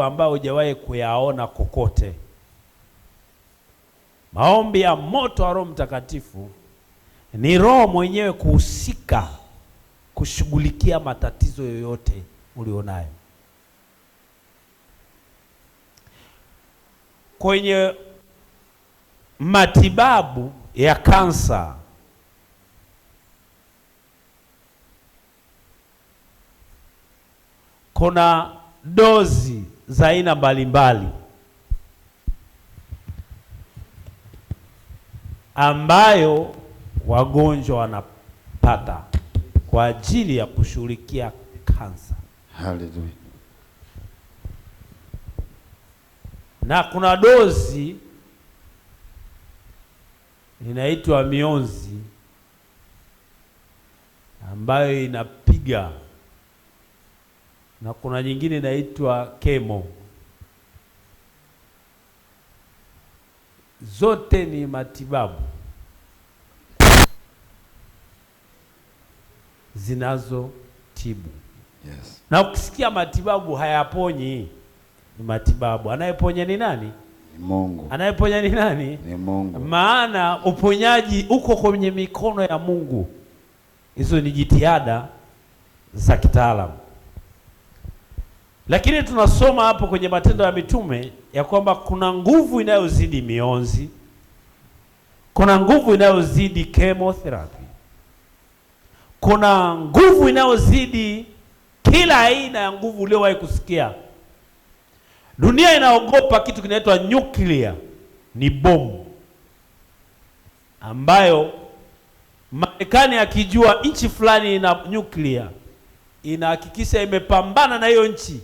ambayo hujawahi kuyaona kokote. Maombi ya moto wa Roho Mtakatifu ni Roho mwenyewe kuhusika kushughulikia matatizo yoyote ulionayo. Kwenye matibabu ya kansa, kuna dozi za aina mbalimbali ambayo wagonjwa wanapata kwa ajili ya kushughulikia kansa. Hallelujah. Na kuna dozi inaitwa mionzi ambayo inapiga, na kuna nyingine inaitwa kemo. Zote ni matibabu zinazotibu. Yes. Na ukisikia matibabu hayaponyi, ni matibabu. Anayeponya ni nani? Ni Mungu. Anayeponya ni nani? Ni Mungu. Maana uponyaji uko kwenye mikono ya Mungu. Hizo ni jitihada za kitaalamu. Lakini tunasoma hapo kwenye Matendo ya Mitume ya kwamba kuna nguvu inayozidi mionzi, kuna nguvu inayozidi chemotherapy, kuna nguvu inayozidi kila aina ya nguvu uliyowahi kusikia. Dunia inaogopa kitu kinaitwa nuclear, ni bomu ambayo Marekani akijua nchi fulani ina nuclear, inahakikisha imepambana na hiyo nchi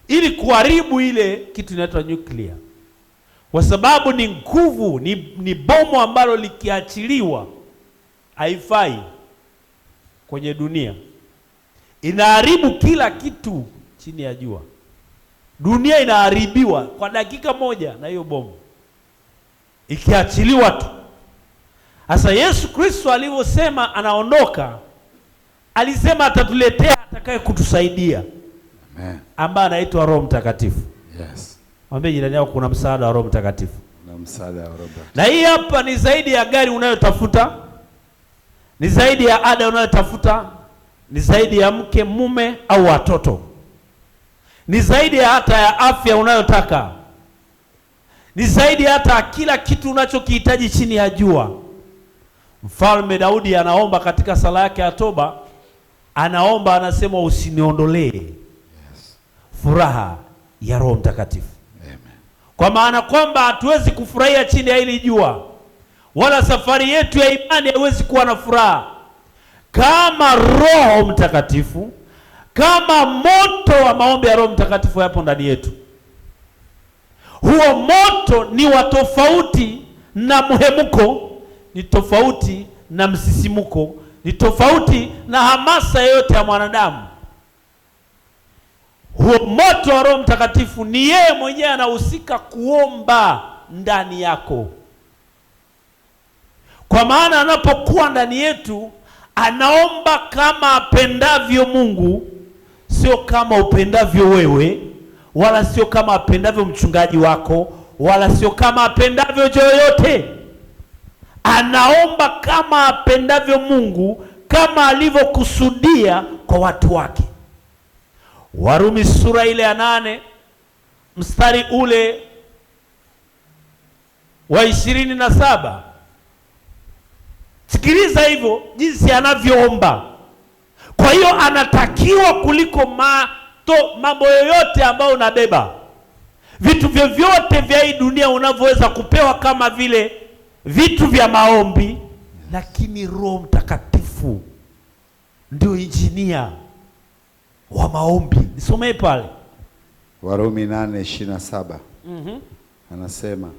ili kuharibu ile kitu inaitwa nuclear, kwa sababu ni nguvu, ni bomu ambalo likiachiliwa haifai kwenye dunia, inaharibu kila kitu chini ya jua. Dunia inaharibiwa kwa dakika moja na hiyo bomu ikiachiliwa tu. Sasa Yesu Kristo alivyosema anaondoka, alisema atatuletea atakaye kutusaidia. Amen. Ambaye anaitwa Roho Mtakatifu. Yes. Mwambie jirani yako kuna msaada wa Roho Mtakatifu. Na msaada wa Roho Mtakatifu. Na hii hapa ni zaidi ya gari unayotafuta, ni zaidi ya ada unayotafuta, ni zaidi ya mke, mume au watoto, ni zaidi ya hata ya afya unayotaka, ni zaidi hata kila kitu unachokihitaji chini ya jua. Mfalme Daudi anaomba katika sala yake ya toba, anaomba anasema, usiniondolee furaha ya Roho Mtakatifu. Amen. Kwa maana kwamba hatuwezi kufurahia chini ya hili jua, wala safari yetu ya imani haiwezi kuwa na furaha kama Roho Mtakatifu, kama moto wa maombi ya Roho Mtakatifu yapo ndani yetu. Huo moto ni wa tofauti na mhemuko, ni tofauti na msisimuko, ni tofauti na hamasa yoyote ya mwanadamu. Huo moto wa Roho Mtakatifu ni yeye mwenyewe anahusika kuomba ndani yako. Kwa maana anapokuwa ndani yetu, anaomba kama apendavyo Mungu, sio kama upendavyo wewe, wala sio kama apendavyo mchungaji wako, wala sio kama apendavyo yoyote. Anaomba kama apendavyo Mungu, kama alivyokusudia kwa watu wake. Warumi sura ile ya 8 mstari ule wa 27. Sikiliza hivyo jinsi anavyoomba. Kwa hiyo anatakiwa kuliko mambo yoyote ambayo unabeba, vitu vyovyote vya hii dunia unavyoweza kupewa kama vile vitu vya maombi, lakini Roho Mtakatifu ndio injinia wa maombi. Nisomee pale Warumi 8:27. Anasema,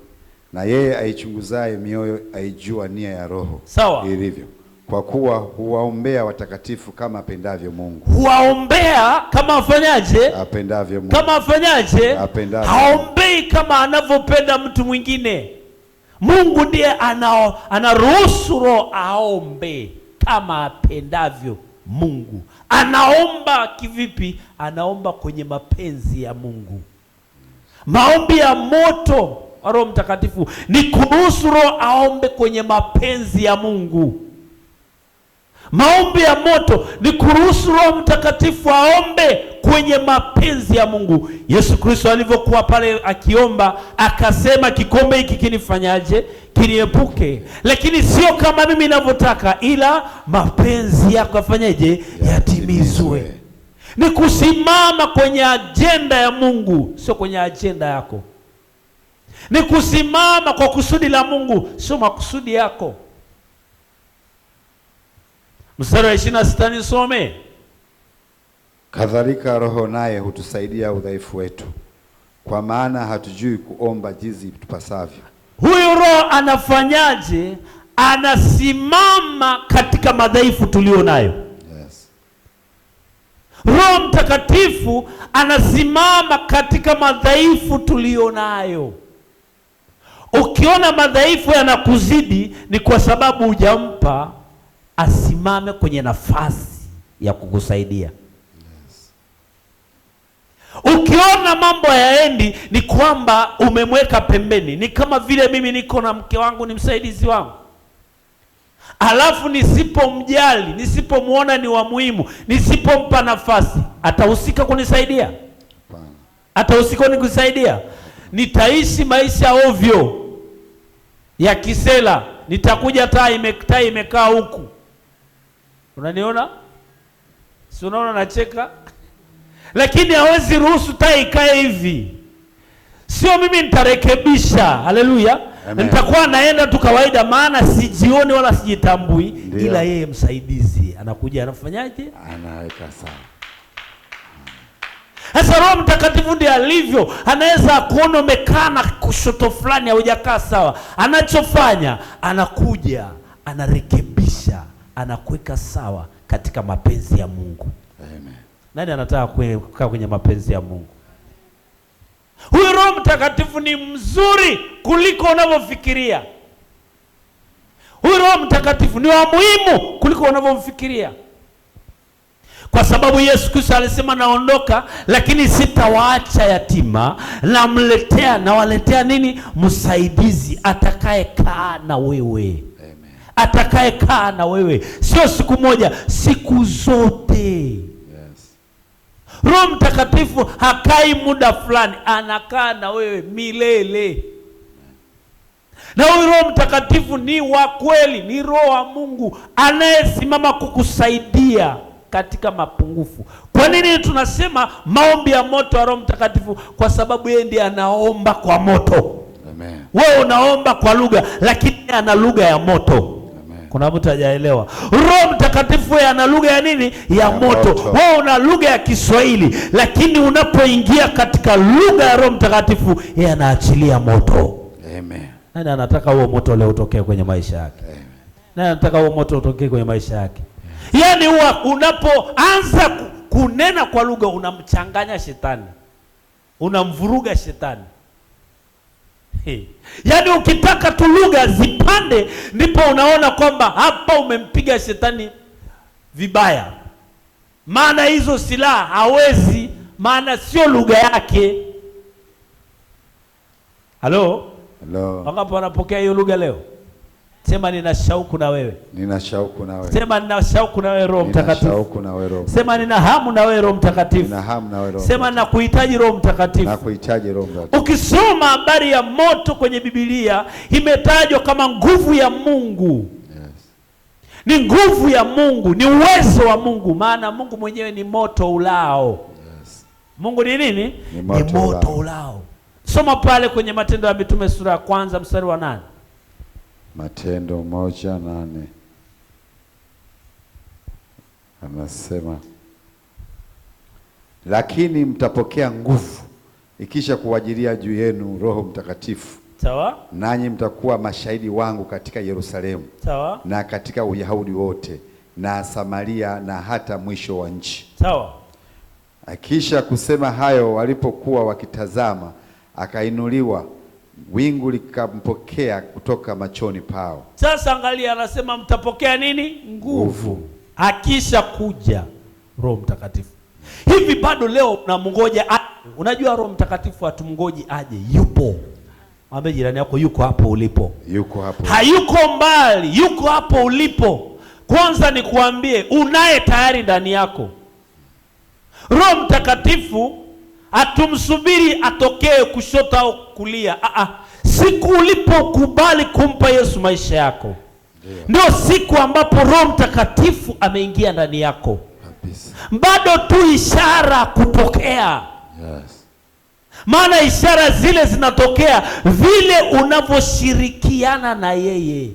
na yeye aichunguzaye mioyo aijua nia ya Roho ilivyo, kwa kuwa huwaombea watakatifu kama apendavyo Mungu. Huwaombea kama afanyaje? Apendavyo Mungu. Kama afanyaje? Apendavyo. Haombei kama anavyopenda mtu mwingine. Mungu ndiye anaruhusu Roho aombe kama apendavyo Mungu, Anaomba kivipi? Anaomba kwenye mapenzi ya Mungu. Maombi ya moto wa Roho Mtakatifu ni kuruhusu Roho aombe kwenye mapenzi ya Mungu. Maombi ya moto ni kuruhusu Roho Mtakatifu aombe kwenye mapenzi ya Mungu. Yesu Kristo alivyokuwa pale akiomba, akasema kikombe hiki kinifanyaje? Kiniepuke, lakini sio kama mimi ninavyotaka, ila mapenzi yako yafanyeje? Yatimizwe. Ni kusimama kwenye ajenda ya Mungu, sio kwenye ajenda yako. Ni kusimama kwa kusudi la Mungu, sio makusudi yako. Mstari wa 26 nisome. Kadhalika Roho naye hutusaidia udhaifu wetu, kwa maana hatujui kuomba jinsi tupasavyo. Huyu Roho anafanyaje? Anasimama katika madhaifu tulio nayo. Yes. Roho Mtakatifu anasimama katika madhaifu tulio nayo. Ukiona madhaifu yanakuzidi, ni kwa sababu hujampa asimame kwenye nafasi ya kukusaidia. Yes. Ukiona mambo hayaendi, ni kwamba umemweka pembeni. Ni kama vile mimi niko na mke wangu, ni msaidizi wangu, alafu nisipomjali, nisipomuona ni wa muhimu, nisipompa nafasi, atahusika kunisaidia? Atahusika kunisaidia? Nitaishi maisha ovyo ya kisela. Nitakuja taa imekaa huku. Unaniona? Si unaona nacheka? Lakini hawezi ruhusu taa ikae hivi. Sio mimi nitarekebisha. Haleluya. Nitakuwa naenda tu kawaida, maana sijioni wala sijitambui. Ndiyo. Ila yeye msaidizi anakuja, anafanyaje? Anaweka sawa. Sasa Roho Mtakatifu ndiye alivyo, anaweza kuona umekaa na kushoto fulani haujakaa sawa. Anachofanya, anakuja, anarekebisha, anakuweka sawa katika mapenzi ya Mungu. Amen. Nani anataka kukaa kwenye mapenzi ya Mungu? Huyu Roho Mtakatifu ni mzuri kuliko unavyofikiria. Huyu Roho Mtakatifu ni wa muhimu kuliko unavyomfikiria. Kwa sababu Yesu Kristo alisema, naondoka lakini sitawaacha yatima, nawaletea nini? Msaidizi atakaye kaa na wewe. Amen. Atakaye kaa na wewe, sio siku moja, siku zote. Yes. Roho Mtakatifu hakai muda fulani, anakaa na wewe milele. Na huyu Roho Mtakatifu ni wa kweli, ni Roho wa Mungu anayesimama kukusaidia katika mapungufu. Kwa nini tunasema maombi ya moto wa Roho Mtakatifu? Kwa sababu yeye ndiye anaomba kwa moto. Amen. Wewe unaomba kwa lugha, lakini ana lugha ya moto. Amen. Kuna mtu hajaelewa? Roho Mtakatifu yeye ana lugha ya nini? Ya moto. Wewe una lugha ya Kiswahili, lakini unapoingia katika lugha ya Roho Mtakatifu, yeye anaachilia moto. Amen. Nani anataka huo moto leo utokee kwenye maisha yake? Amen. Nani anataka huo moto utokee kwenye maisha yake? Yaani unapoanza kunena kwa lugha, unamchanganya shetani, unamvuruga shetani. Yaani ukitaka tu lugha zipande, ndipo unaona kwamba hapa umempiga shetani vibaya. Maana hizo silaha hawezi, maana sio lugha yake. Halo? Hello. Wangapi wanapokea hiyo lugha leo? Sema nina shauku na wewe. Nina shauku na wewe. Sema nina shauku na wewe Roho Mtakatifu. Nina shauku na wewe Roho. Sema nina hamu na wewe Roho Mtakatifu. Nina hamu na wewe Roho. Sema nakuhitaji Roho Mtakatifu. Nakuhitaji Roho Mtakatifu. Ukisoma habari ya moto kwenye Biblia, imetajwa kama nguvu ya Mungu. Yes. Ni nguvu ya Mungu, ni uwezo wa Mungu, maana Mungu mwenyewe ni moto ulao. Yes. Mungu ni nini? Ni moto ulao. Soma pale kwenye Matendo ya Mitume sura ya 1 mstari wa 8. Matendo 1:8 anasema, lakini mtapokea nguvu ikisha kuwajilia juu yenu Roho Mtakatifu. Sawa? Nanyi mtakuwa mashahidi wangu katika Yerusalemu. Sawa? Na katika Uyahudi wote na Samaria na hata mwisho wa nchi. Sawa? Akisha kusema hayo, walipokuwa wakitazama, akainuliwa, wingu likampokea kutoka machoni pao. Sasa angalia, anasema mtapokea nini? Nguvu. Akisha kuja Roho Mtakatifu. Hivi bado leo unamngoja? Unajua Roho Mtakatifu hatumngoji aje, yupo. Mwambie jirani yako, yuko hapo ulipo. Yuko hapo. Hayuko mbali, yuko hapo ulipo. Kwanza nikuambie, unaye tayari ndani yako. Roho Mtakatifu hatumsubiri atokee kushoto au kulia. Siku ulipokubali kumpa Yesu maisha yako, ndio siku ambapo Roho Mtakatifu ameingia ndani yako. Bado tu ishara kutokea. Yes. Maana ishara zile zinatokea vile unavyoshirikiana na yeye.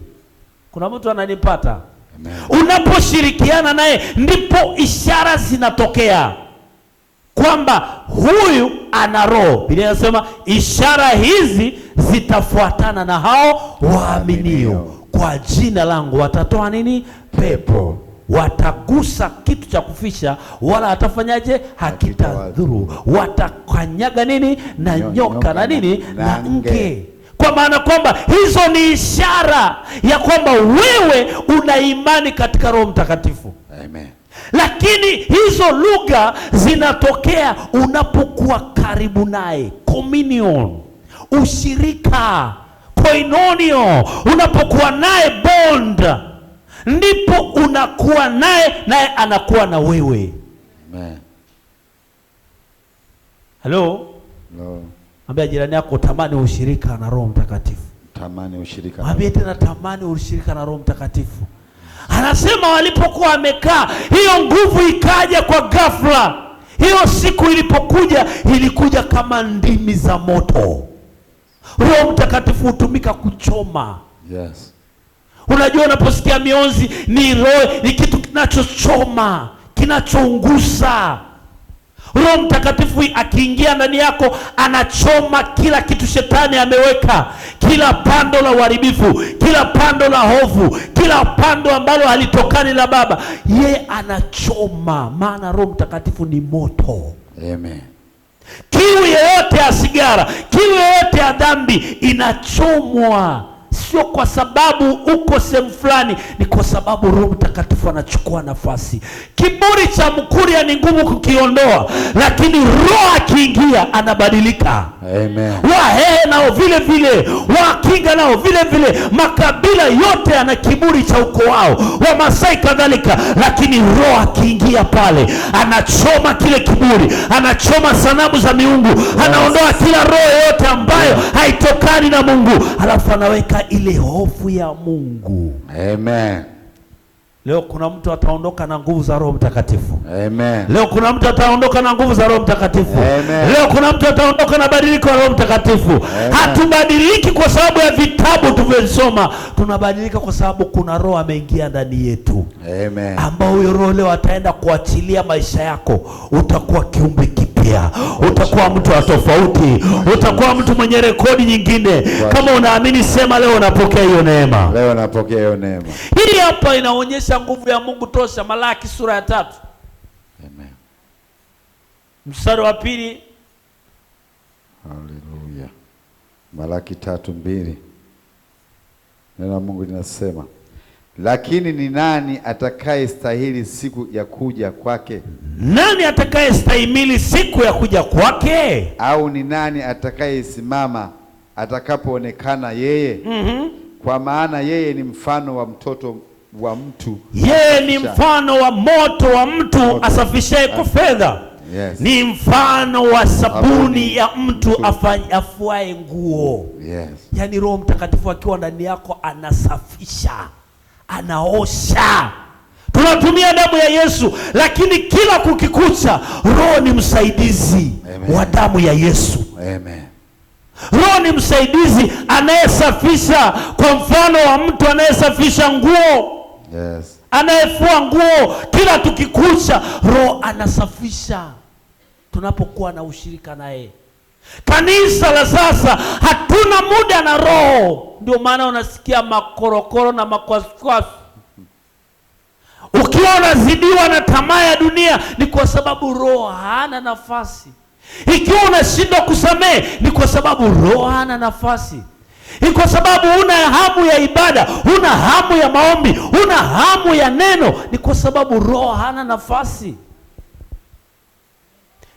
Kuna mtu ananipata? Amen. Unaposhirikiana naye ndipo ishara zinatokea kwamba huyu ana roho. Biblia inasema ishara hizi zitafuatana na hao waaminio, kwa jina langu watatoa nini? Pepo. Watagusa kitu cha kufisha, wala atafanyaje? Hakitadhuru. Watakanyaga nini? Na nyoka na nini? Na nge. Kwa maana kwamba hizo ni ishara ya kwamba wewe una imani katika Roho Mtakatifu. Amen. Lakini hizo lugha zinatokea unapokuwa karibu naye. Communion, ushirika, koinonio, unapokuwa naye bond, ndipo unakuwa naye anakuwa na wewe. Amen. Hello? Hello. Ambia jirani yako, tamani ushirika na Roho Mtakatifu. Tamani ushirika. Ambia tena, tamani ushirika na Roho Mtakatifu. Anasema walipokuwa wamekaa, hiyo nguvu ikaja kwa ghafla. Hiyo siku ilipokuja, ilikuja kama ndimi za moto. Roho Mtakatifu hutumika kuchoma. Yes. Unajua, unaposikia mionzi ni roho, ni kitu kinachochoma, kinachounguza. Roho Mtakatifu akiingia ndani yako, anachoma kila kitu shetani ameweka, kila pando la uharibifu, kila pando la hofu, kila pando ambalo halitokani la Baba, ye anachoma. Maana Roho Mtakatifu ni moto. Amen. Kiu yoyote ya sigara, kiu yoyote ya dhambi inachomwa. Sio kwa sababu uko sehemu fulani, ni kwa sababu Roho Mtakatifu anachukua nafasi. Kiburi cha Mkuria ni ngumu kukiondoa, lakini Roho akiingia anabadilika. Amen. Wahehe nao vile vile, Wakinga nao vile vile, makabila yote ana kiburi cha ukoo wao, Wamasai kadhalika, lakini Roho akiingia pale anachoma kile kiburi, anachoma sanamu za miungu, anaondoa kila roho yote ambayo haitokani na Mungu, alafu anaweka ile hofu ya Mungu. Amen. Leo kuna mtu ataondoka na nguvu za Roho Mtakatifu. Amen. Leo kuna mtu ataondoka na nguvu za Roho Mtakatifu. Amen. Leo kuna mtu ataondoka na badiliko la Roho Mtakatifu. Amen. Hatubadiliki kwa sababu ya vitabu tulivyosoma, tunabadilika kwa sababu kuna Roho ameingia ndani yetu. Amen. Ambao huyo Roho leo ataenda kuachilia maisha yako. Utakuwa kiumbe kipya. Utakuwa mtu wa tofauti. Utakuwa mtu mwenye rekodi nyingine. Kama unaamini, sema leo unapokea hiyo neema. Leo napokea hiyo neema. Hii hapa inaonyesha nguvu ya Mungu tosha. Malaki sura ya 3. Amen. Mstari wa 2. Haleluya. Malaki 3:2. Neno la Mungu linasema, lakini ni nani atakayestahili siku ya kuja kwake? Nani atakayestahimili siku ya kuja kwake? Au ni nani atakayesimama atakapoonekana yeye? Kwa maana yeye ni mfano wa mtoto wa mtu. Yeye ni mfano wa moto wa mtu asafishaye kwa fedha. Yes. Ni mfano wa sabuni ya mtu afuaye nguo. Yes. Yaani Roho Mtakatifu akiwa ndani yako anasafisha, anaosha. Tunatumia damu ya Yesu, lakini kila kukikucha Roho ni msaidizi. Amen. Wa damu ya Yesu. Amen. Roho ni msaidizi anayesafisha, kwa mfano wa mtu anayesafisha nguo. Yes. Anayefua nguo, kila tukikucha Roho anasafisha. Tunapokuwa na ushirika naye. Kanisa la sasa hatuna muda na Roho. Ndio maana unasikia makorokoro na makwaskwasi. Ukiwa unazidiwa na tamaa ya dunia, ni kwa sababu Roho hana nafasi. Ikiwa unashindwa kusamehe, ni kwa sababu Roho hana nafasi. Ni kwa sababu una hamu ya ibada, una hamu ya maombi, una hamu ya neno, ni kwa sababu Roho hana nafasi.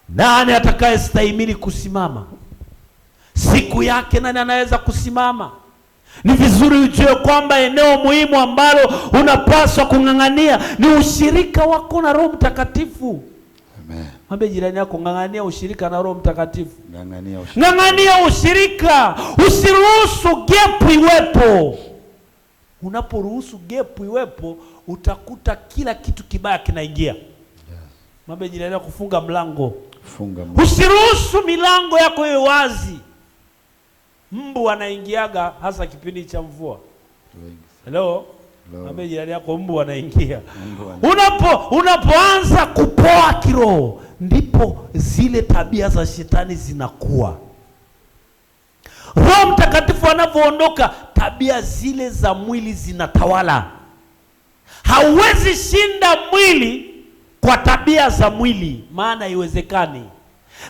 Nani atakayestahimili kusimama siku yake? Nani anaweza kusimama? Ni vizuri ujue kwamba eneo muhimu ambalo unapaswa kung'ang'ania ni ushirika wako na Roho Mtakatifu. Amen. Mwambie jirani yako, ng'ang'ania ushirika na Roho Mtakatifu. Ng'ang'ania ushirika. Usiruhusu gap iwepo. Unaporuhusu gap iwepo, utakuta kila kitu kibaya kinaingia. Yes. Mwambie jirani yako, kufunga mlango. Usiruhusu milango yako iwe wazi. Mbu anaingiaga hasa kipindi cha mvua. Hello? Mwambie jirani yako, mbu anaingia. Unapoanza kupoa kiroho, ndipo zile tabia za shetani zinakuwa. Roho Mtakatifu anapoondoka, tabia zile za mwili zinatawala. Hauwezi shinda mwili kwa tabia za mwili, maana haiwezekani.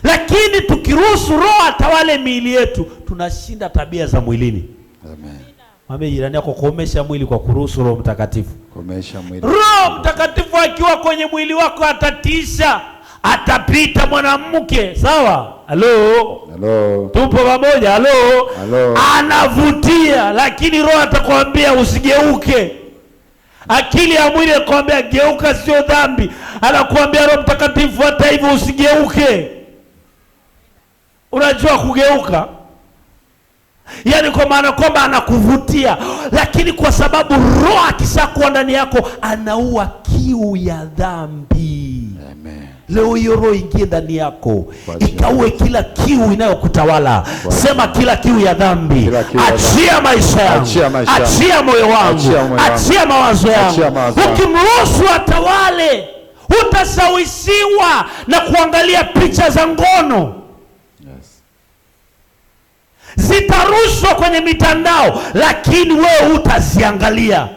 Lakini tukiruhusu Roho atawale miili yetu, tunashinda tabia za mwilini. Amen. Mwambie jirani yako, komesha mwili kwa kuruhusu Roho Mtakatifu. Komesha mwili. Roho Mtakatifu akiwa kwenye mwili wako atatisha, atapita mwanamke, sawa? Halo. Tupo pamoja? Halo. Anavutia, lakini Roho atakwambia usigeuke. Akili ya mwili inakwambia geuka, sio dhambi. Anakuambia Roho Mtakatifu, hata hivyo usigeuke. Unajua kugeuka? Yaani kwa maana kwamba anakuvutia, lakini kwa sababu Roho akishakuwa ndani yako anaua kiu ya dhambi. Amen. Leo hiyo Roho ingie ndani yako, ikaue kila kiu inayokutawala. Sema kila kiu ya dhambi, achia maisha yangu, achia moyo wangu, achia mawazo yangu. Ukimruhusu atawale, utashawishiwa na kuangalia picha za ngono. Zitarushwa kwenye mitandao, lakini wewe utaziangalia,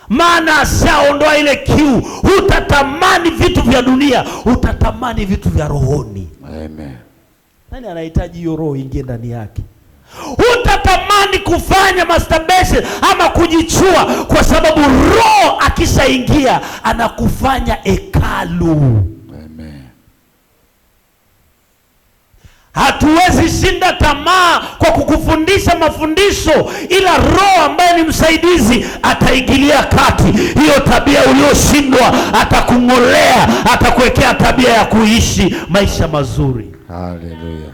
maana ashaondoa ile kiu. Utatamani vitu vya dunia, utatamani vitu vya rohoni. Amen. Nani anahitaji hiyo Roho ingie ndani yake? Utatamani kufanya masturbation ama kujichua, kwa sababu Roho akishaingia anakufanya hekalu. Hatuwezi shinda tamaa kwa kukufundisha mafundisho, ila Roho ambaye ni msaidizi ataingilia kati. Hiyo tabia ulioshindwa atakung'olea, atakuwekea tabia ya kuishi maisha mazuri. Haleluya.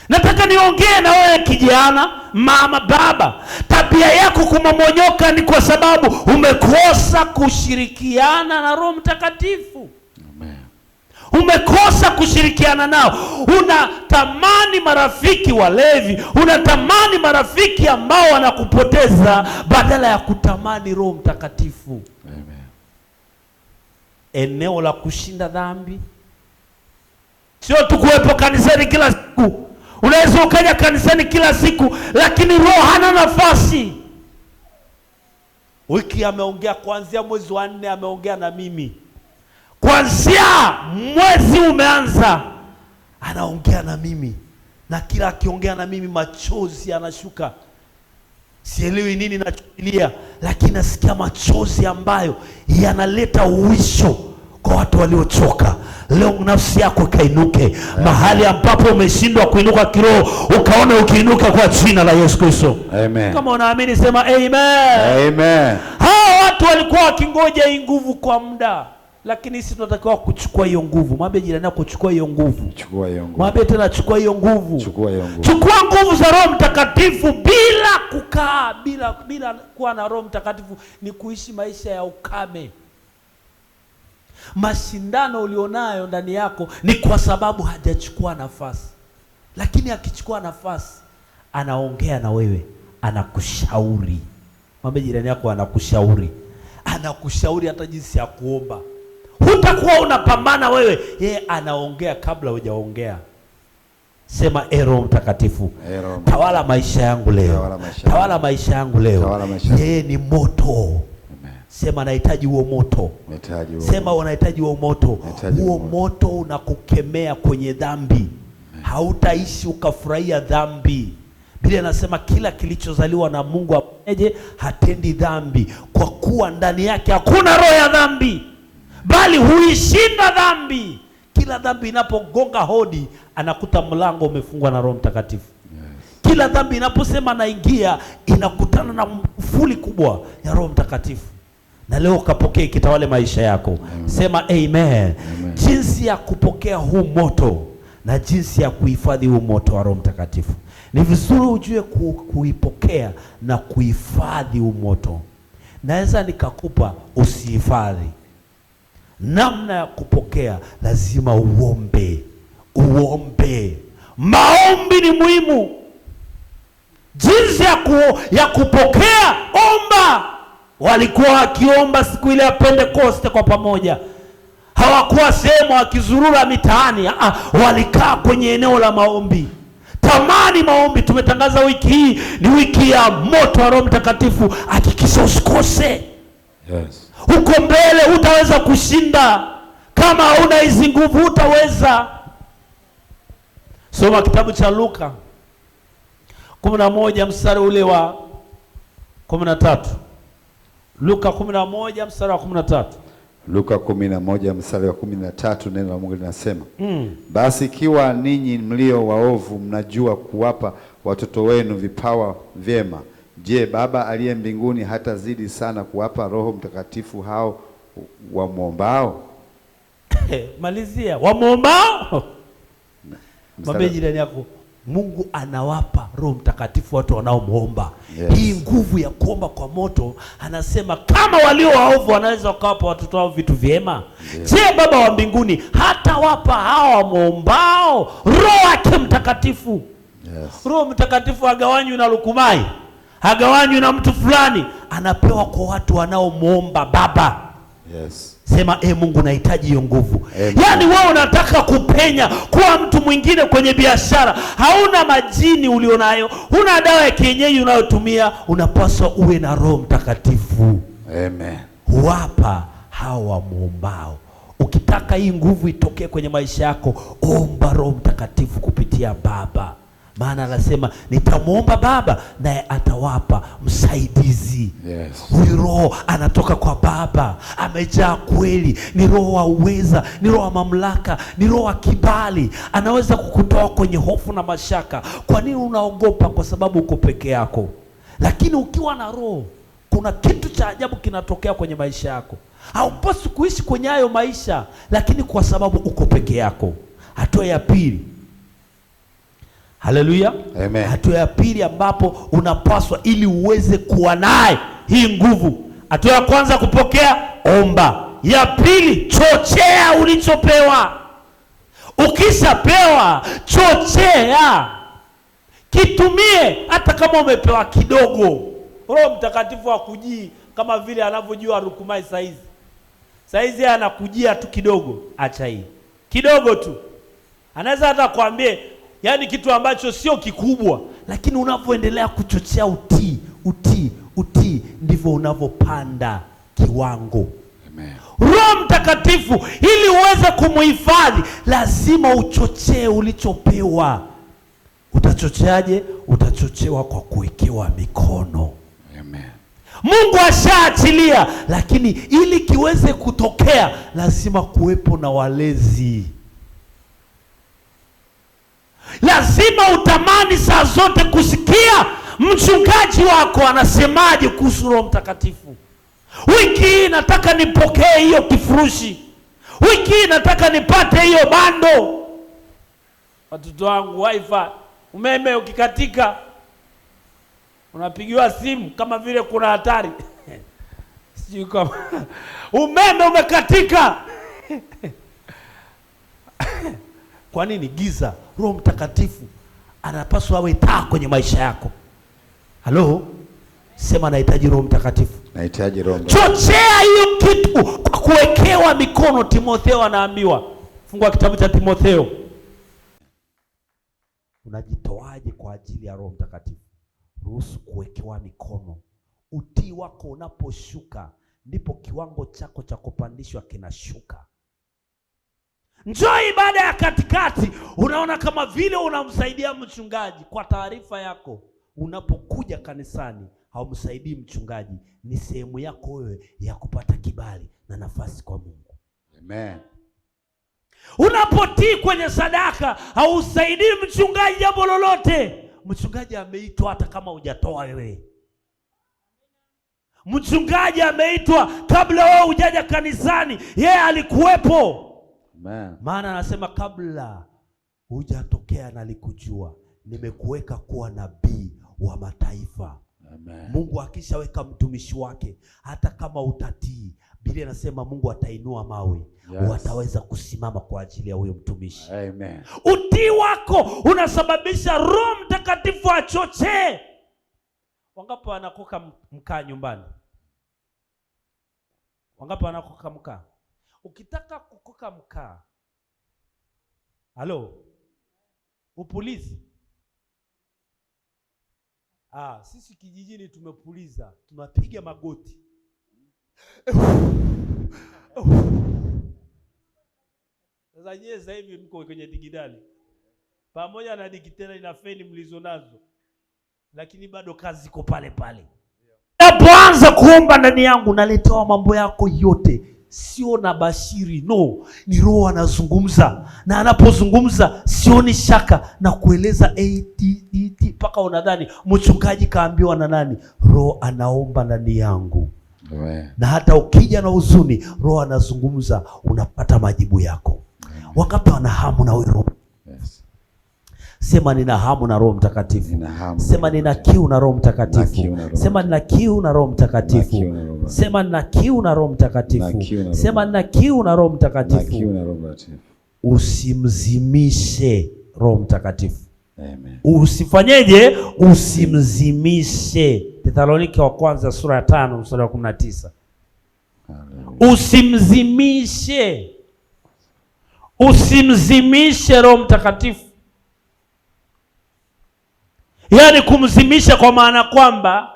Nataka niongee na wewe kijana, mama, baba. Tabia yako kumomonyoka ni kwa sababu umekosa kushirikiana na Roho Mtakatifu. Umekosa kushirikiana nao. Unatamani marafiki walevi, unatamani marafiki ambao wanakupoteza badala ya kutamani Roho Mtakatifu. Amen. Eneo la kushinda dhambi sio tu kuwepo kanisani kila siku. Unaweza ukaja kanisani kila siku, lakini Roho hana nafasi. Wiki ameongea kuanzia mwezi wa 4, ameongea na mimi. Kuanzia mwezi umeanza, anaongea na mimi, na kila akiongea na mimi machozi yanashuka. Sielewi nini nachukilia, lakini nasikia machozi ambayo yanaleta uwisho kwa watu waliochoka. Leo nafsi yako ikainuke. Mahali ambapo umeshindwa kuinuka kiroho, ukaona ukiinuka kwa jina la Yesu Kristo. Amen. Kama unaamini sema amen. Amen. Hao watu walikuwa wakingoja hii nguvu kwa muda, lakini sisi tunatakiwa kuchukua hiyo nguvu. Mwambie jirani yako, chukua hiyo nguvu. Chukua hiyo nguvu. Mwambie tena, chukua hiyo nguvu. Chukua hiyo nguvu. Chukua nguvu za Roho Mtakatifu. Bila kukaa, bila kuwa na Roho Mtakatifu ni kuishi maisha ya ukame. Mashindano ulionayo ndani yako ni kwa sababu hajachukua nafasi. Lakini akichukua nafasi, anaongea na wewe, anakushauri. Mwambie jirani yako, anakushauri. Anakushauri hata jinsi ya kuomba. Hutakuwa unapambana wewe, yeye anaongea kabla hujaongea. Sema Roho Mtakatifu, tawala maisha yangu leo. Tawala maisha yangu leo. Yeye ni moto. Sema nahitaji huo moto. Sema unahitaji huo moto. Huo moto unakukemea kwenye dhambi. Hautaishi ukafurahia dhambi. Biblia inasema kila kilichozaliwa na Mungu hatendi dhambi, kwa kuwa ndani yake hakuna roho ya dhambi. bali huishinda dhambi. Kila dhambi inapogonga hodi, anakuta mlango umefungwa na Roho Mtakatifu. Kila dhambi inaposema naingia, inakutana na mfuli kubwa ya Roho Mtakatifu. Na leo kapokee kitawale maisha yako. Sema amen. Jinsi ya kupokea huu moto na jinsi ya kuhifadhi huu moto wa Roho Mtakatifu. Ni vizuri ujue kuipokea na kuhifadhi huu moto. Naweza nikakupa usihifadhi. Namna ya kupokea, lazima uombe. Maombi ni muhimu. Jinsi ya kupokea, omba. Walikuwa wakiomba siku ile ya Pentekoste kwa pamoja. Hawakuwa sehemu wakizurura mitaani. Walikaa kwenye eneo la maombi. Tamani maombi. Tumetangaza wiki hii ni wiki ya moto wa Roho Mtakatifu. Hakikisha usikose. Yes. Uko mbele utaweza kushinda. Kama hauna hizi nguvu utaweza. Soma kitabu cha Luka 11 mstari ule wa 13. Luka 11 mstari wa 13. Luka 11 mstari wa 13, neno la Mungu linasema, basi ikiwa ninyi mlio waovu mnajua kuwapa watoto wenu vipawa vyema, je, Baba aliye mbinguni hatazidi sana kuwapa Roho Mtakatifu hao wamwombao? Malizia, wamwombao. Mwambie jirani yako, Mungu anawapa Roho Mtakatifu watu wanaomwomba. Yes. Hii nguvu ya kuomba kwa moto, anasema kama walio waovu wanaweza wakawapa watoto wao vitu vyema. Yes. Je, Baba wa mbinguni hata wapa hawa wamwombao Roho wake Mtakatifu? Yes. Roho Mtakatifu hagawanywi na lukumai, hagawanywi na mtu fulani, anapewa kwa watu wanaomwomba Baba. Yes. Sema Mungu nahitaji hiyo nguvu. Yaani wewe unataka kupenya kuwa mtu mwingine kwenye biashara. Hauna majini ulionayo, huna dawa ya kienyeji unayotumia, unapaswa uwe na Roho Mtakatifu. Amen. Huwapa hao wamwombao. Ukitaka hii nguvu itokee kwenye maisha yako, omba Roho Mtakatifu kupitia Baba. Maana anasema nitamwomba Baba naye atawapa msaidizi. Yes. Huyu Roho anatoka kwa Baba, amejaa kweli, ni Roho wa uweza, ni Roho wa mamlaka, ni Roho wa kibali. Anaweza kukutoa kwenye hofu na mashaka. Kwa nini unaogopa? Kwa sababu uko peke yako. Lakini ukiwa na Roho, kuna kitu cha ajabu kinatokea kwenye maisha yako. Haupaswi kuishi kwenye hayo maisha, lakini kwa sababu uko peke yako. Hatua ya pili. Haleluya. Amen. Hatua ya pili ambapo unapaswa ili uweze kuwa naye hii nguvu. Hatua ya kwanza kupokea, omba. Ya pili, chochea ulichopewa. Ukishapewa, chochea. Kitumie hata kama umepewa kidogo. Roho Mtakatifu hakujii kama vile anavyojua Rukumai saizi. Saizi anakujia tu kidogo, acha hii. Kidogo tu. Anaweza hata kuambie yaani kitu ambacho sio kikubwa, lakini unavyoendelea kuchochea utii, ndivyo unavyopanda kiwango. Amen. Roho Mtakatifu ili uweze kumuhifadhi, lazima uchochee ulichopewa. Utachocheaje? Utachochewa kwa kuwekewa mikono. Amen. Mungu ashaachilia, lakini ili kiweze kutokea, lazima kuwepo na walezi. Lazima utamani saa zote kusikia mchungaji wako anasemaje kuhusu Roho Mtakatifu. Wiki hii nataka nipokee hiyo kifurushi. Wiki hii nataka nipate hiyo bando. Watoto wangu, wifi, umeme ukikatika unapigiwa simu kama vile kuna hatari. Sijui kama umeme umekatika. Kwa nini? Giza. Roho Mtakatifu anapaswa awe taa kwenye maisha yako. Halo? Sema nahitaji Roho Mtakatifu. Nahitaji Roho Mtakatifu. Chochea hiyo kitu kwa kuwekewa mikono. Timotheo anaambiwa. Fungua kitabu cha Timotheo. Unajitoaje kwa ajili ya Roho Mtakatifu? Ruhusu kuwekewa mikono. Utii wako unaposhuka, ndipo kiwango chako cha kupandishwa kinashuka. Njoo ibada ya katikati, unaona kama vile unamsaidia mchungaji. Kwa taarifa yako, unapokuja kanisani haumsaidii mchungaji, ni sehemu yako wewe ya kupata kibali na nafasi kwa Mungu. Amen. Unapotii kwenye sadaka, hausaidii mchungaji jambo lolote. Mchungaji ameitwa hata kama hujatoa wewe. Mchungaji ameitwa kabla wewe hujaja kanisani, yeye alikuwepo. Amen. Maana anasema kabla hujatokea nalikujua, nimekuweka kuwa nabii wa mataifa. Amen. Mungu akishaweka mtumishi wake, hata kama utatii, Biblia inasema Mungu atainua mawe, yes, wataweza kusimama kwa ajili ya huyo mtumishi. Amen. Utii wako unasababisha Roho Mtakatifu achochee. Wangapi wanakoka mkaa nyumbani? Wangapi wanakoka mkaa? Ukitaka kukoka mkaa, halo, upulizi. Sisi kijijini tumepuliza, tunapiga magoti. Sasa nyie sasa hivi mko kwenye digitali, pamoja na digitali na feni mlizo nazo, lakini bado kazi iko pale pale. Unapoanza kuomba ndani yangu, naletewa mambo yako yote, sio na bashiri, no, ni Roho anazungumza, na anapozungumza sioni shaka na kueleza mpaka unadhani mchungaji kaambiwa na nani. Roho anaomba ndani yangu. Amen. Na hata ukija na huzuni, Roho anazungumza, unapata majibu yako. Amen. Wangapi wana hamu na huyo Roho? Yes. Sema nina hamu na Roho Mtakatifu. Sema nina kiu na Roho Mtakatifu. Sema nina kiu na Roho Mtakatifu. Sema nina kiu na Roho Mtakatifu. Sema nina kiu na Roho Mtakatifu. Usimzimishe Roho Mtakatifu. Amen. Usifanyeje? Usimzimishe. Thessalonike wa kwanza sura ya 5 mstari wa 19. Usimzimishe. Usimzimishe Roho Mtakatifu. Yaani kumzimisha kwa maana kwamba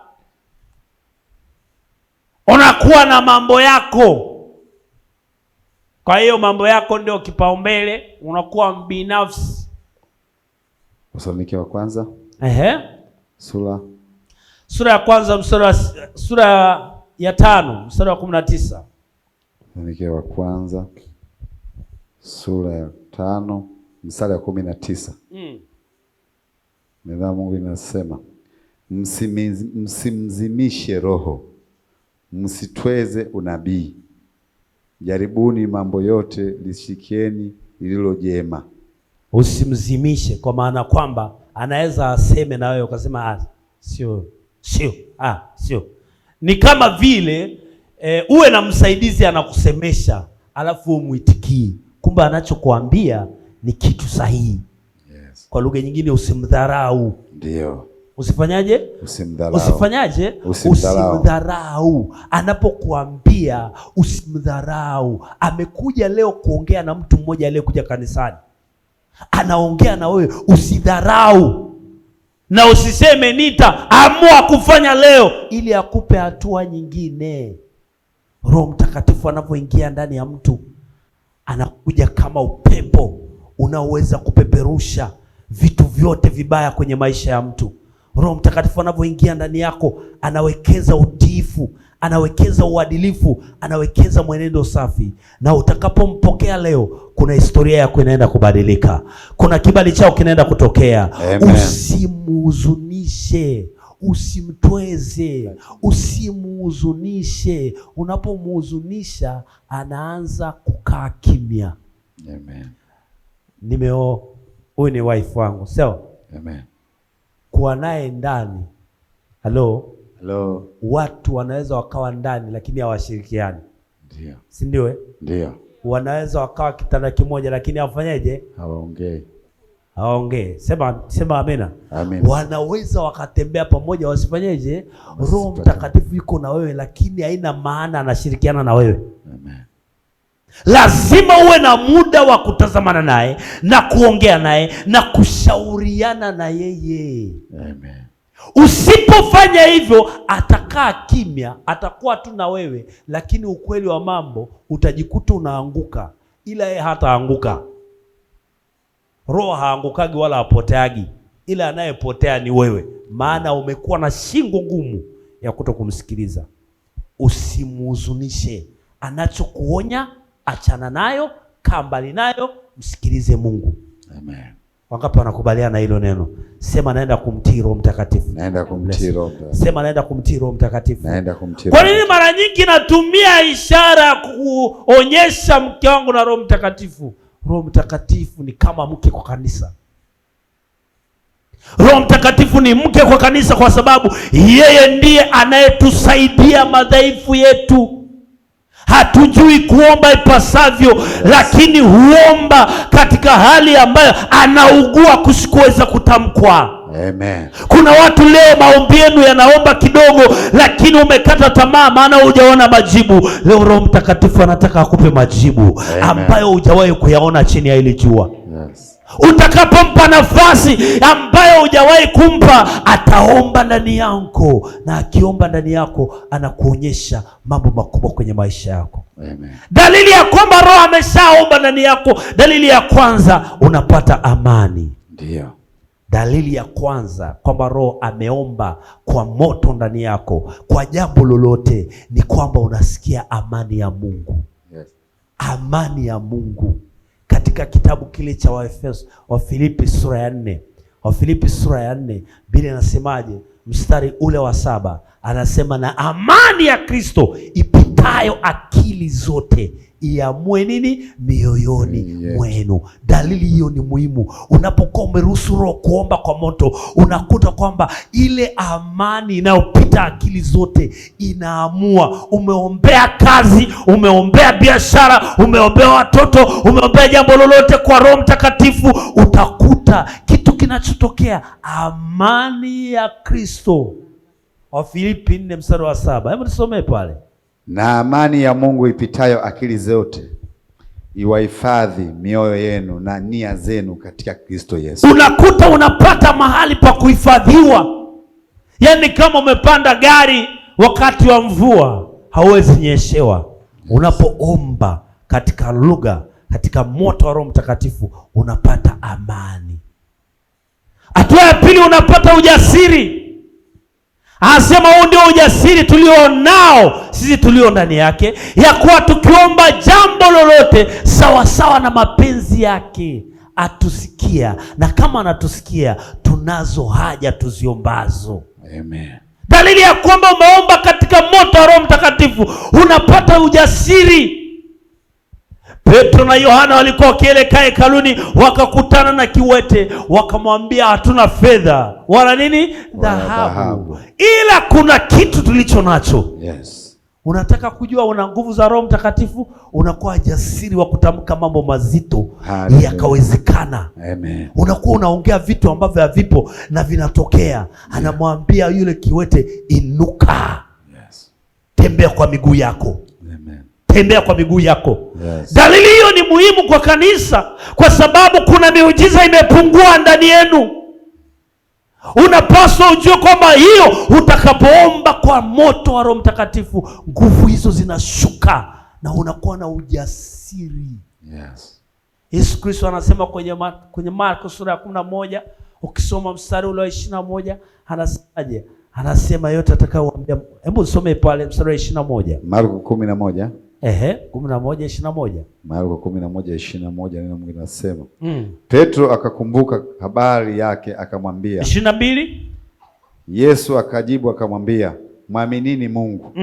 unakuwa na mambo yako. Kwa hiyo mambo yako ndio kipaumbele, unakuwa mbinafsi. Thessalonike wa kwanza. Sura ya kwanza sura ya 5 mstari wa 19. Thessalonike wa kwanza sura ya 5 mstari wa 19. Neno la Mungu linasema, msimzimishe Roho, msitweze unabii, jaribuni mambo yote, lishikieni lililo jema. Usimzimishe kwa maana kwamba anaweza aseme na wewe ukasema sio. Ni kama vile uwe na msaidizi anakusemesha alafu umuitikii, kumbe anachokuambia ni kitu sahihi. Yes. Kwa lugha nyingine, usimdharau. Ndio. Usifanyaje? Usimdharau. Usifanyaje? Usimdharau. Anapokuambia usimdharau. Amekuja leo kuongea na mtu mmoja aliyekuja kanisani, anaongea na wewe, usidharau. Na usiseme nitaamua kufanya leo, ili akupe hatua nyingine. Roho Mtakatifu anapoingia ndani ya mtu, anakuja kama upepo unaoweza kupeperusha vitu vyote vibaya kwenye maisha ya mtu. Roho Mtakatifu anapoingia ndani yako, anawekeza utiifu, anawekeza uadilifu, anawekeza mwenendo safi. Na utakapompokea leo, kuna historia yako inaenda kubadilika. Kuna kibali chao kinaenda kutokea. Amen. Usimuhuzunishe, usimtweze, usimuhuzunishe. Unapomuhuzunisha, anaanza kukaa kimya. Amen. Huyu ni wife wangu, sawa? Amen. Kuwa naye ndani. Hello. Watu wanaweza wakawa ndani lakini hawashirikiani. Ndio. Si ndio? Ndio. Wanaweza wakawa kitanda kimoja lakini hawafanyaje? Hawaongei. Sema amina. Amen. Wanaweza wakatembea pamoja wasifanyeje? Roho Mtakatifu yuko na wewe lakini haina maana anashirikiana na wewe. Amen. Lazima uwe na muda wa kutazamana naye na kuongea naye na kushauriana na yeye. Amen. Usipofanya hivyo, atakaa kimya, atakuwa tu na wewe, lakini ukweli wa mambo utajikuta unaanguka, ila yeye hataanguka. Roho haangukagi wala hapoteagi, ila anayepotea ni wewe, maana umekuwa na shingo ngumu ya kutokumsikiliza. Usimuhuzunishe. Anachokuonya, achana nayo, kaa mbali nayo, msikilize Mungu. Amen. Wangapi wanakubaliana na hilo neno? Sema naenda kumtii Roho Mtakatifu. Naenda kumtii Roho Mtakatifu. Sema naenda kumtii Roho Mtakatifu. Naenda kumtii. Kwa nini mara nyingi natumia ishara ya kuonyesha mke wangu na Roho Mtakatifu? Roho Mtakatifu ni kama mke kwa kanisa. Roho Mtakatifu ni mke kwa kanisa kwa sababu yeye ndiye anayetusaidia madhaifu yetu. Hatujui kuomba ipasavyo, lakini huomba katika hali ambayo anaugua kusikuweza kutamkwa. Amen. Kuna watu leo maombi yenu yanaomba kidogo, lakini umekata tamaa maana hujaona majibu. Leo Roho Mtakatifu anataka akupe majibu. Amen. Ambayo hujawahi kuyaona chini ya hili jua. Yes. Utakapompa nafasi ambayo hujawahi kumpa, ataomba ndani yako, na akiomba ndani yako anakuonyesha mambo makubwa kwenye maisha yako. Amen. Dalili ya kwamba Roho ameshaomba ndani yako, dalili ya kwanza, unapata amani. Ndio. Dalili ya kwanza kwamba Roho ameomba kwa moto ndani yako kwa jambo lolote ni kwamba unasikia amani ya Mungu. Yes. Amani ya Mungu. Katika kitabu kile cha Wafilipi sura ya 4. Wafilipi sura ya 4, Biblia inasemaje? Mstari ule wa 7, anasema na amani ya Kristo ipitayo akili zote iamue nini? Mioyoni mwenu. Dalili hiyo ni muhimu. Unapokuwa umeruhusu Roho kuomba kwa moto, unakuta kwamba ile amani inayopita akili zote inaamua. Umeombea kazi, umeombea biashara, umeombea watoto, umeombea jambo lolote kwa Roho Mtakatifu, utakuta kitu kinachotokea, amani ya Kristo. Wafilipi 4 mstari wa 7. Hebu tusomee pale. Na amani ya Mungu ipitayo akili zote iwahifadhi mioyo yenu na nia zenu katika Kristo Yesu. Unakuta unapata mahali pa kuhifadhiwa. Yaani kama umepanda gari wakati wa mvua, hauwezi nyeshewa. Unapoomba katika lugha, katika moto wa Roho Mtakatifu, unapata amani. Hatua ya pili, unapata ujasiri. Anasema huu ndio ujasiri tulio nao sisi tulio ndani yake, ya kuwa tukiomba jambo lolote sawa sawa na mapenzi yake atusikia, na kama anatusikia tunazo haja tuziombazo. Amen. Dalili ya kwamba umeomba katika moto wa Roho Mtakatifu, unapata ujasiri. Petro na Yohana walikuwa wakielekea hekaluni, wakakutana na kiwete, wakamwambia hatuna fedha wala nini? Dhahabu, ila kuna kitu tulicho nacho. Yes. Unataka kujua una nguvu za Roho Mtakatifu, unakuwa jasiri wa kutamka mambo mazito yakawezekana. Amen. Unakuwa unaongea vitu ambavyo havipo na vinatokea. Anamwambia yule kiwete, inuka. Yes. Tembea kwa miguu yako. Amen. Tembea kwa miguu yako. Yes. Dalili hiyo ni muhimu kwa kanisa kwa sababu kuna miujiza imepungua ndani yenu. Unapaswa ujue kwamba hiyo utakapoomba kwa moto wa Roho Mtakatifu, nguvu hizo zinashuka na unakuwa na ujasiri. Yes. Yesu Kristo anasema kwenye Marko sura ya 11, ukisoma mstari ule wa 21, anasemaje? Anasema yote atakayowaambia. Hebu usome pale mstari wa 21. Marko 11. 11:21. Marko 11:21, neno Mungu linasema. Petro akakumbuka habari yake akamwambia. 22. Yesu akajibu akamwambia, mwaminini Mungu.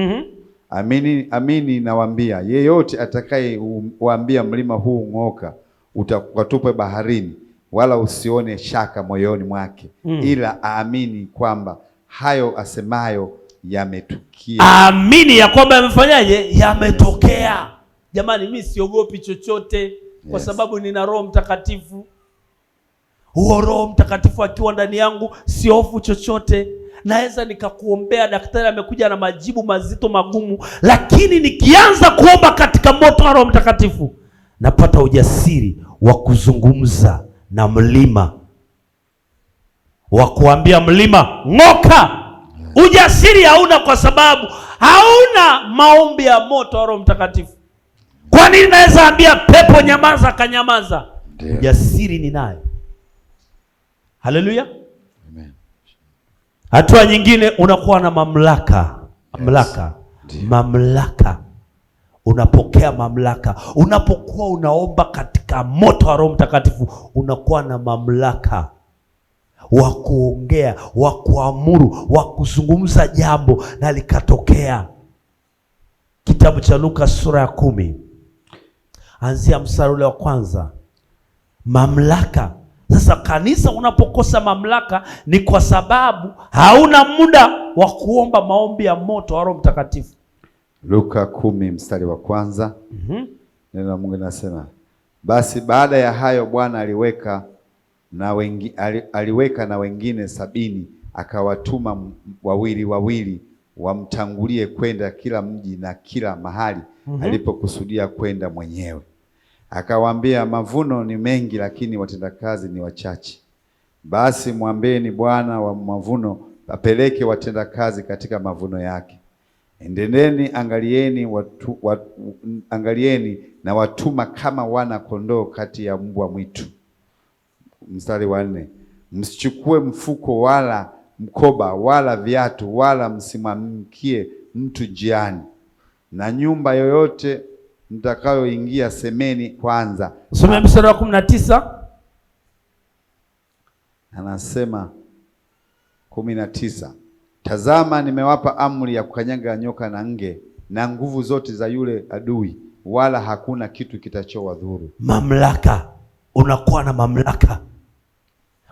Amini nawaambia, yeyote atakayewaambia mlima huu ng'oka, ukatupwe baharini, wala usione shaka moyoni mwake, ila aamini kwamba hayo asemayo yametukia. Amini ya kwamba yamefanyaje? Yametokea. Jamani, mimi siogopi chochote kwa sababu nina Roho Mtakatifu. Huo Roho Mtakatifu akiwa ndani yangu, siofu chochote. Naweza nikakuombea, daktari amekuja na majibu mazito magumu, lakini nikianza kuomba katika moto wa Roho Mtakatifu, napata ujasiri wa kuzungumza na mlima, wa kuambia mlima ng'oka. Ujasiri hauna kwa sababu hauna maombi ya moto wa Roho Mtakatifu. Kwa nini naweza ambia pepo nyamaza, akanyamaza? Ujasiri ninayo. Haleluya. Amen. Hatua nyingine, unakuwa na mamlaka. Mamlaka. unapokea mamlaka. Unapokuwa unaomba katika moto wa Roho Mtakatifu, unakuwa na mamlaka wa kuongea, wa kuamuru, wa kuzungumza jambo na likatokea. Kitabu cha Luka sura ya 10 anzia mstari ule wa kwanza. Mamlaka. Sasa kanisa, unapokosa mamlaka ni kwa sababu hauna muda wa kuomba maombi ya moto wa Roho Mtakatifu. Luka 10 mstari wa kwanza. Neno la Mungu linasema, basi baada ya hayo Bwana aliweka na wengine 70, akawatuma wawili wawili wamtangulie kwenda kila mji na kila mahali alipokusudia kwenda mwenyewe. Akawaambia, mavuno ni mengi, lakini watendakazi ni wachache. Basi mwambieni Bwana wa mavuno apeleke watendakazi katika mavuno yake. Enendeni, angalieni na watuma kama wana kondoo kati ya mbwa mwitu. Mstari wa 4, msichukue mfuko wala mkoba wala viatu, wala msimwamkie mtu njiani, na nyumba yoyote mtakayoingia semeni kwanza. Soma mstari wa 19. Anasema 19, tazama nimewapa amri ya kukanyaga nyoka na nge na nguvu zote za yule adui, wala hakuna kitu kitachowadhuru. Mamlaka. Unakuwa na mamlaka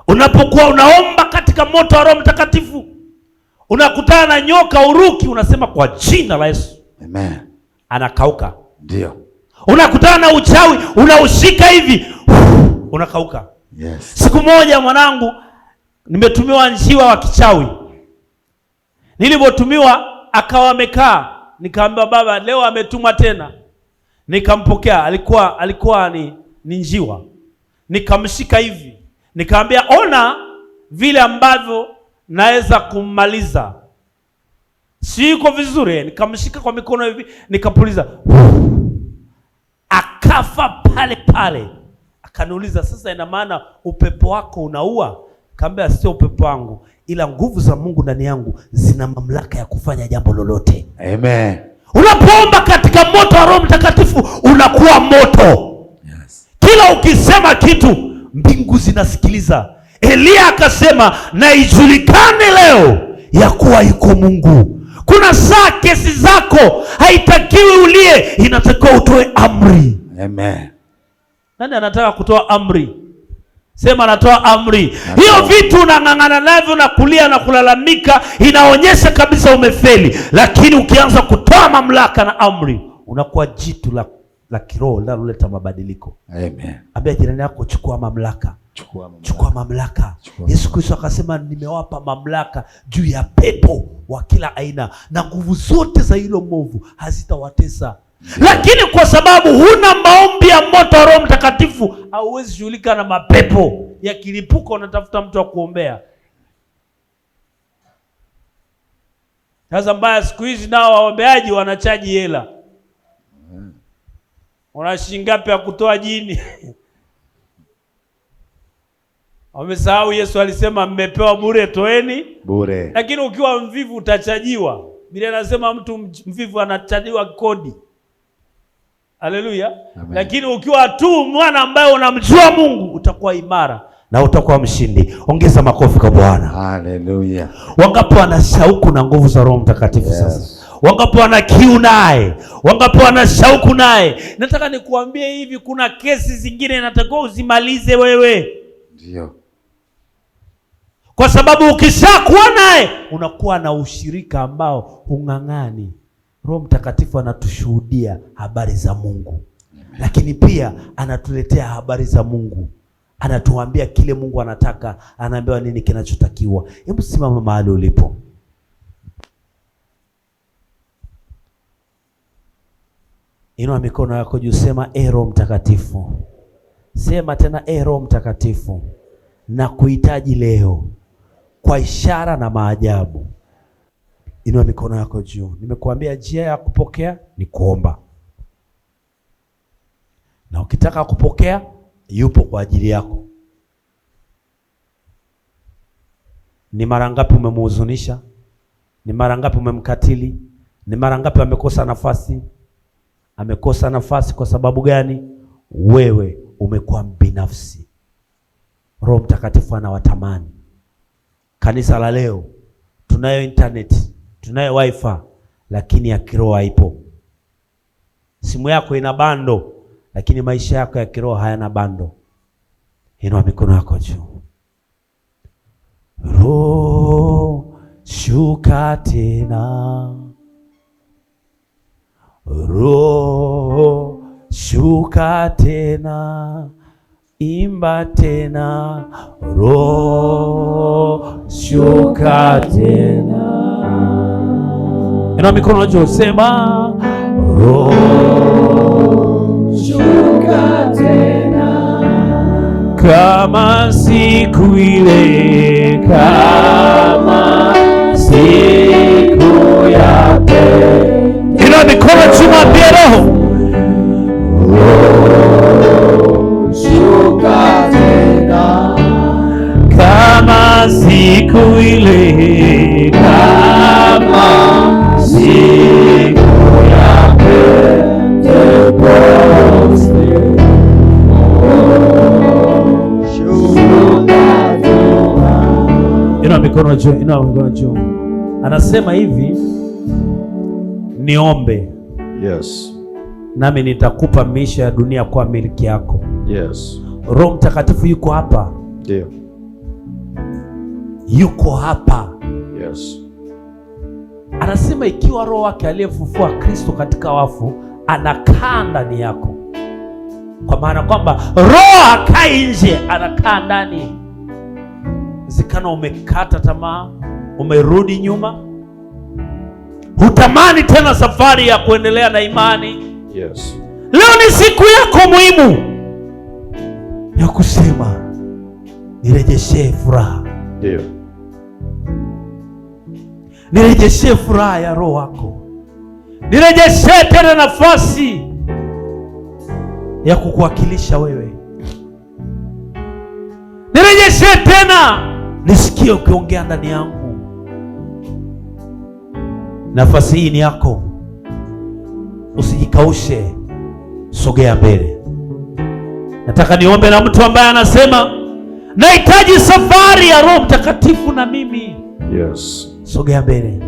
unapokuwa unaomba katika moto wa Roho Mtakatifu. Unakutana na nyoka uruki, unasema kwa jina la Yesu, amen, anakauka. Ndio. Unakutana na uchawi, unaushika hivi, unakauka. Yes. Siku moja mwanangu, nimetumiwa njiwa wa kichawi. Nilipotumiwa akawa amekaa, nikamwambia baba, leo ametumwa tena. Nikampokea, alikuwa ni njiwa. Nikamshika hivi, nikamwambia ona vile ambavyo naweza kummaliza. Siko vizuri. Nikamshika kwa mikono hivi, nikapuliza, akafa pale pale. Akaniuliza, sasa ina maana upepo wako unaua? Kaambia, sio upepo wangu, ila nguvu za Mungu ndani yangu zina mamlaka ya kufanya jambo lolote. Amen. Unapoomba katika moto wa Roho Mtakatifu unakuwa moto. Yes. Kila ukisema kitu mbingu zinasikiliza. Elia akasema, na ijulikane leo ya kuwa yuko Mungu. Kuna saa kesi zako haitakiwi ulie, inatakiwa utoe amri. Amen. Nani anataka kutoa amri? Sema anatoa amri. Hiyo vitu unang'ang'ana navyo na kulia na kulalamika, inaonyesha kabisa umefeli. Lakini ukianza kutoa mamlaka na amri, unakuwa jitu la kiroho linaloleta mabadiliko. Amen. Ambia jirani yako, chukua mamlaka. Chukua mamlaka. Yesu Kristo akasema, nimewapa mamlaka juu ya pepo wa kila aina, na nguvu zote za hilo mwovu hazitawatesa. Lakini kwa sababu huna maombi ya moto wa Roho Mtakatifu, hauwezi shughulika na mapepo yakilipuka. Unatafuta mtu wa kuombea. Sasa mbaya, siku hizi nao waombeaji wanachaji hela. Una shilingi ngapi ya kutoa jini? Wamesahau Yesu alisema mmepewa bure, toeni bure. Lakini ukiwa mvivu utachajiwa. Biblia inasema mtu mvivu anachajiwa kodi. Haleluya. Lakini ukiwa tu mwana ambaye unamjua Mungu, utakuwa imara na utakuwa mshindi. Ongeza makofi kwa Bwana. Haleluya. Wangapi wana shauku na nguvu za Roho Mtakatifu? Yes. Sasa wangapi wana kiu naye? Wangapi wana shauku naye? Nataka nikuambie hivi, kuna kesi zingine inatakiwa uzimalize wewe. Ndio. Kwa sababu ukishakuwa naye unakuwa na ushirika ambao hung'ang'ani. Roho Mtakatifu anatushuhudia habari za Mungu. Amen. Lakini pia anatuletea habari za Mungu. Anatuambia kile Mungu anataka, anaambiwa nini kinachotakiwa. Hebu simama mahali ulipo. Inua mikono yako juu, sema Roho Mtakatifu. Sema tena, Roho Mtakatifu, na kuhitaji leo kwa ishara na maajabu. Inua mikono yako juu. Nimekuambia njia ya kupokea ni kuomba. Na ukitaka kupokea, yupo kwa ajili yako. Ni mara ngapi umemhuzunisha? Ni mara ngapi umemkatili? Ni mara ngapi amekosa nafasi? Amekosa nafasi kwa sababu gani? Wewe umekuwa binafsi. Roho Mtakatifu anawatamani. Kanisa la leo tunayo internet, tunayo wifi, lakini ya kiroho haipo. Simu yako ina bando, lakini maisha yako ya kiroho hayana bando. Inua mikono yako juu. Roho shuka tena, Roho shuka tena, imba tena, Roho shuka tena. Inua mikono juu, sema Roho shuka tena, kama siku ile, kama siku ya pekee. Inua mikono juu, mwambie Roho shuka tena, kama siku ile, kama siku ya Pentekoste. Inua mikono juu, inua mikono juu. Anasema hivi, niombe. Yes. Nami nitakupa maisha ya dunia kwa miliki yako. Yes. Roho Mtakatifu yuko hapa. Ndio. Yuko hapa. Yes. Anasema ikiwa Roho wake aliyefufua Kristo katika wafu anakaa ndani yako, kwa maana kwamba Roho hakai nje, anakaa ndani. Zikana umekata tamaa, umerudi nyuma, hutamani tena safari ya kuendelea na imani. Yes. Leo ni siku yako muhimu ya kusema nirejeshe furaha. Ndio. Nirejeshe furaha ya roho wako. Nirejeshe tena nafasi ya kukuwakilisha wewe. Nirejeshe tena nisikie ukiongea ndani yangu. Nafasi hii ni yako. Usijikaushe, sogea mbele. Nataka niombe na mtu ambaye anasema nahitaji safari ya Roho Mtakatifu na mimi. Yes. Sogea mbele.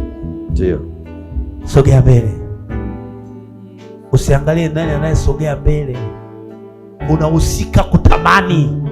Ndio. Sogea mbele. Usiangalie nani anayesogea mbele. Unahusika kutamani.